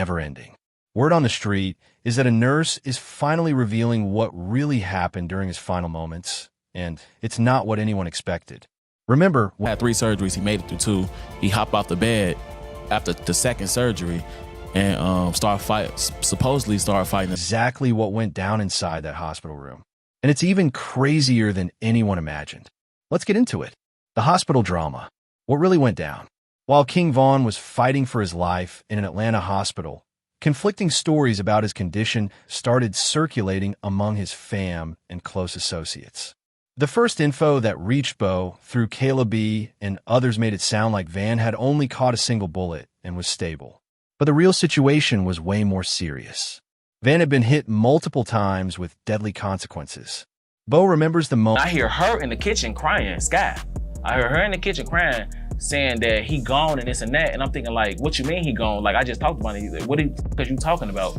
never-ending. Word on the street is that a nurse is finally revealing what really happened during his final moments, and it's not what anyone expected. Remember, had 3 surgeries, he made it through 2. He hopped off the bed after the second surgery and supposedly started fighting exactly what went down inside that hospital room. And it's even crazier than anyone imagined. Let's get into it. The hospital drama. What really went down? While King Von was fighting for his life in an Atlanta hospital, conflicting stories about his condition started circulating among his fam and close associates. The first info that reached Bo through Caleb B. and others made it sound like Van had only caught a single bullet and was stable. But the real situation was way more serious. Van had been hit multiple times with deadly consequences. Bo remembers the moment. I hear her in the kitchen crying, Sky. I heard her in the kitchen crying, saying that he gone and this and that. And I'm thinking like, what you mean he gone? Like, I just talked about it. What are you talking about?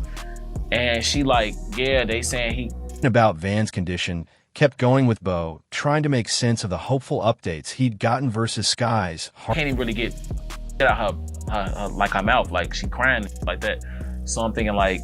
And she like, yeah, they saying he... About Van's condition kept going with Bo, trying to make sense of the hopeful updates he'd gotten versus Sky's. Can't even really get out her mouth, like she crying like that. So I'm thinking like,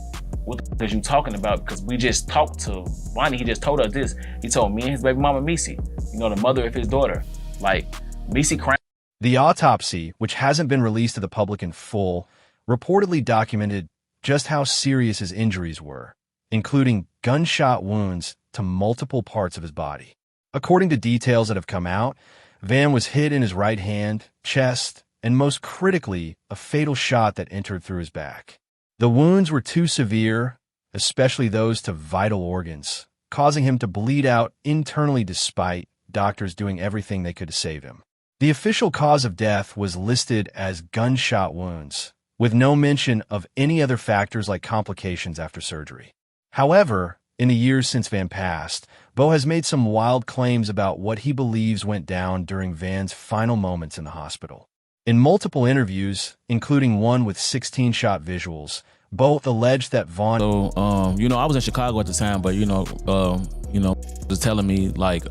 what the are you talking about? Because we just talked to Ronnie, he just told us this. He told me and his baby mama, Missy, you know, the mother of his daughter, like Missy crying. The autopsy, which hasn't been released to the public in full, reportedly documented just how serious his injuries were, including gunshot wounds to multiple parts of his body. According to details that have come out, Van was hit in his right hand, chest, and most critically, a fatal shot that entered through his back. The wounds were too severe, especially those to vital organs, causing him to bleed out internally despite doctors doing everything they could to save him. The official cause of death was listed as gunshot wounds, with no mention of any other factors like complications after surgery. However, in the years since Van passed, Bo has made some wild claims about what he believes went down during Van's final moments in the hospital. In multiple interviews, including one with 16-shot visuals, Bo alleged that Vaughn... So, I was in Chicago at the time, but, was telling me, like,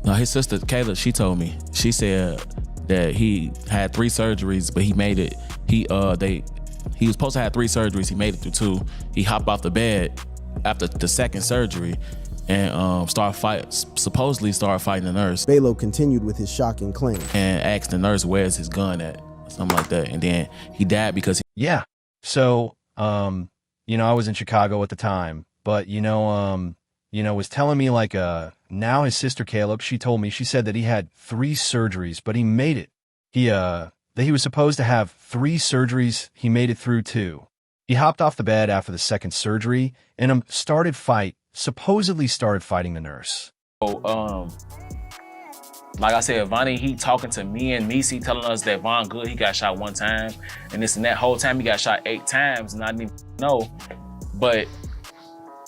his sister, Kayla, she told me, she said that he had 3 surgeries, but he made it. He was supposed to have 3 surgeries. He made it through 2. He hopped off the bed after the second surgery and supposedly started fighting the nurse. Balo continued with his shocking claim and asked the nurse, where's his gun at? Something like that. And then he died because Yeah. So, I was in Chicago at the time, but, was telling me like, now his sister Caleb, she told me, she said that he had 3 surgeries, but he made it. That he was supposed to have 3 surgeries. He made it through 2. He hopped off the bed after the second surgery and supposedly started fighting the nurse. So, like I said, Vonnie, he talking to me and Missy, telling us that Von good, he got shot 1 time, and this and that. Whole time he got shot 8 times, and I didn't even know. But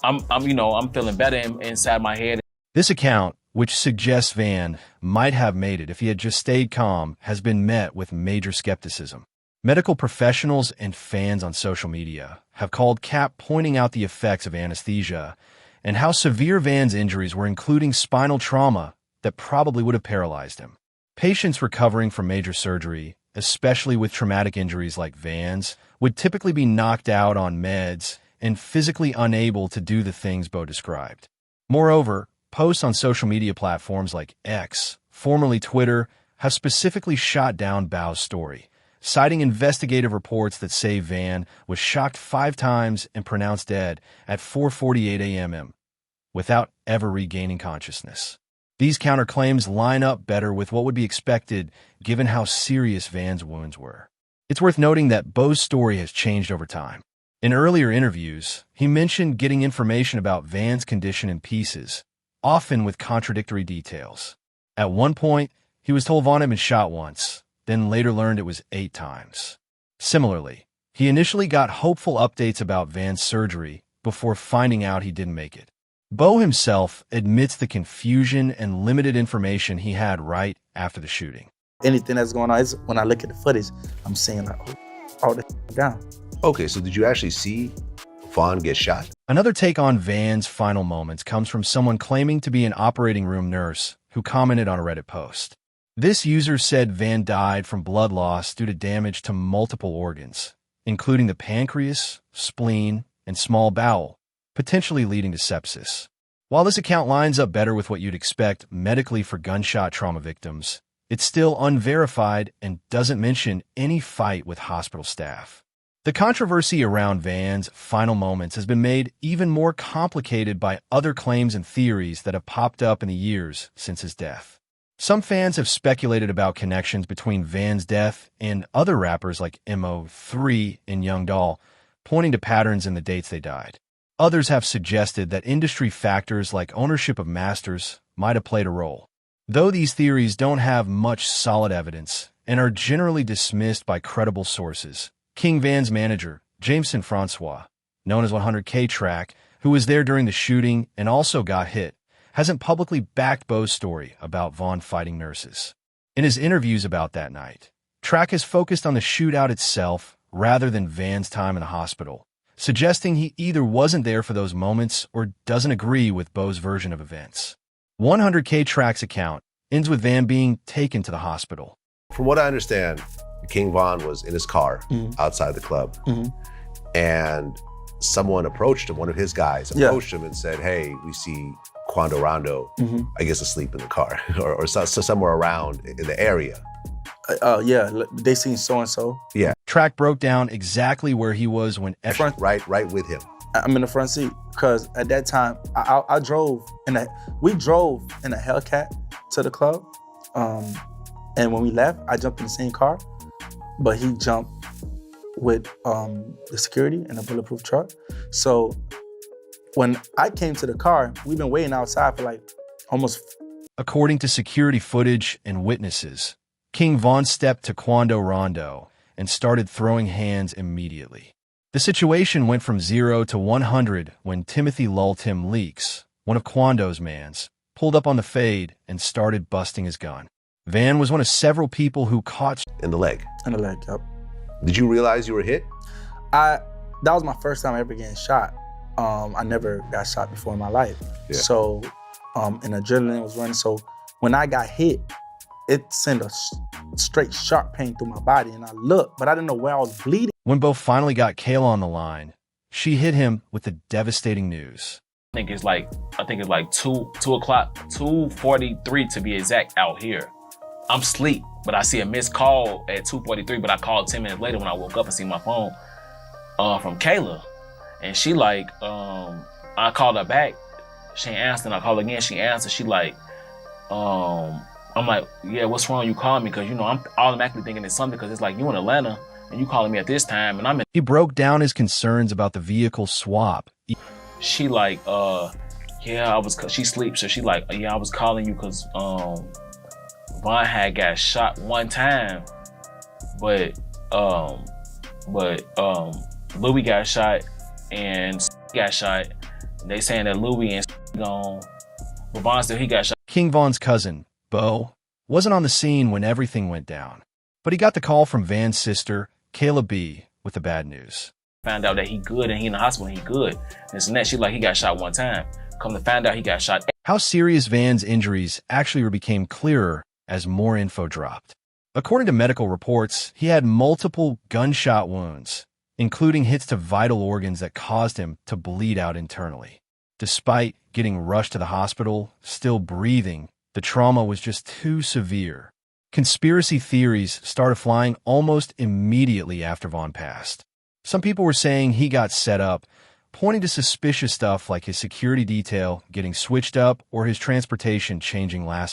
I'm feeling better inside my head. This account, which suggests Van might have made it if he had just stayed calm, has been met with major skepticism. Medical professionals and fans on social media have called Cap pointing out the effects of anesthesia and how severe Van's injuries were, including spinal trauma that probably would have paralyzed him. Patients recovering from major surgery, especially with traumatic injuries like Van's, would typically be knocked out on meds and physically unable to do the things Bo described. Moreover, posts on social media platforms like X, formerly Twitter, have specifically shot down Bo's story, citing investigative reports that say Van was shocked 5 times and pronounced dead at 4:48 a.m. without ever regaining consciousness. These counterclaims line up better with what would be expected given how serious Van's wounds were. It's worth noting that Bo's story has changed over time. In earlier interviews, he mentioned getting information about Van's condition in pieces, often with contradictory details. At one point, he was told Vaughn had been shot once, then later learned it was 8 times. Similarly, he initially got hopeful updates about Van's surgery before finding out he didn't make it. Bo himself admits the confusion and limited information he had right after the shooting. Anything that's going on is when I look at the footage, I'm seeing like, all this down. Okay, so did you actually see Vaughn get shot? Another take on Van's final moments comes from someone claiming to be an operating room nurse who commented on a Reddit post. This user said Van died from blood loss due to damage to multiple organs, including the pancreas, spleen, and small bowel, potentially leading to sepsis. While this account lines up better with what you'd expect medically for gunshot trauma victims, it's still unverified and doesn't mention any fight with hospital staff. The controversy around Van's final moments has been made even more complicated by other claims and theories that have popped up in the years since his death. Some fans have speculated about connections between Van's death and other rappers like MO3 and Young Doll, pointing to patterns in the dates they died. Others have suggested that industry factors like ownership of masters might have played a role. Though these theories don't have much solid evidence and are generally dismissed by credible sources, King Van's manager, Jameson Francois, known as 100K Track, who was there during the shooting and also got hit, hasn't publicly backed Bo's story about Vaughn fighting nurses. In his interviews about that night, Track has focused on the shootout itself rather than Van's time in the hospital, suggesting he either wasn't there for those moments or doesn't agree with Bo's version of events. 100K Track's account ends with Van being taken to the hospital. From what I understand, King Von was in his car outside the club, and someone approached him, one of his guys approached him and said, hey, we see Quando Rondo, I guess, asleep in the car or somewhere around in the area. Yeah, they seen so-and-so. Yeah. Track broke down exactly where he was when Right with him. I'm in the front seat because at that time we drove in a Hellcat to the club, and when we left, I jumped in the same car, but he jumped with the security in a bulletproof truck. So when I came to the car, we've been waiting outside for like almost. According to security footage and witnesses, King Von stepped to Quando Rondo and started throwing hands immediately. The situation went from 0 to 100 when Timothy Lultim Leaks, one of Quando's mans, pulled up on the fade and started busting his gun. Van was one of several people who caught In the leg. In the leg, yep. Did you realize you were hit? That was my first time ever getting shot. I never got shot before in my life. Yeah. So, and adrenaline was running. So when I got hit, it sent a straight sharp pain through my body. And I looked, but I didn't know where I was bleeding. When Bo finally got Kayla on the line, she hit him with the devastating news. I think it's like 2 o'clock, 2:43 to be exact out here. I'm asleep, but I see a missed call at 2:43, but I called 10 minutes later when I woke up and see my phone from Kayla. And she like, I called her back. She ain't answered, and I called again, she answered. She like, I'm like, yeah, what's wrong? You calling me? Because, I'm automatically thinking it's something because it's like, you in Atlanta and you calling me at this time and I'm in. He broke down his concerns about the vehicle swap. She like, yeah, she sleeps. So she like, yeah, I was calling you because Von had got shot one time, but Louis got shot and got shot. They saying that Louis and gone, but Von still, he got shot. King Von's cousin, Bo, wasn't on the scene when everything went down, but he got the call from Van's sister, Kayla B, with the bad news. Found out that he good and he in the hospital and he good. And so she like, he got shot one time. Come to find out he got shot. How serious Van's injuries actually became clearer as more info dropped. According to medical reports, he had multiple gunshot wounds, including hits to vital organs that caused him to bleed out internally. Despite getting rushed to the hospital, still breathing, the trauma was just too severe. Conspiracy theories started flying almost immediately after Vaughn passed. Some people were saying he got set up, pointing to suspicious stuff like his security detail getting switched up or his transportation changing last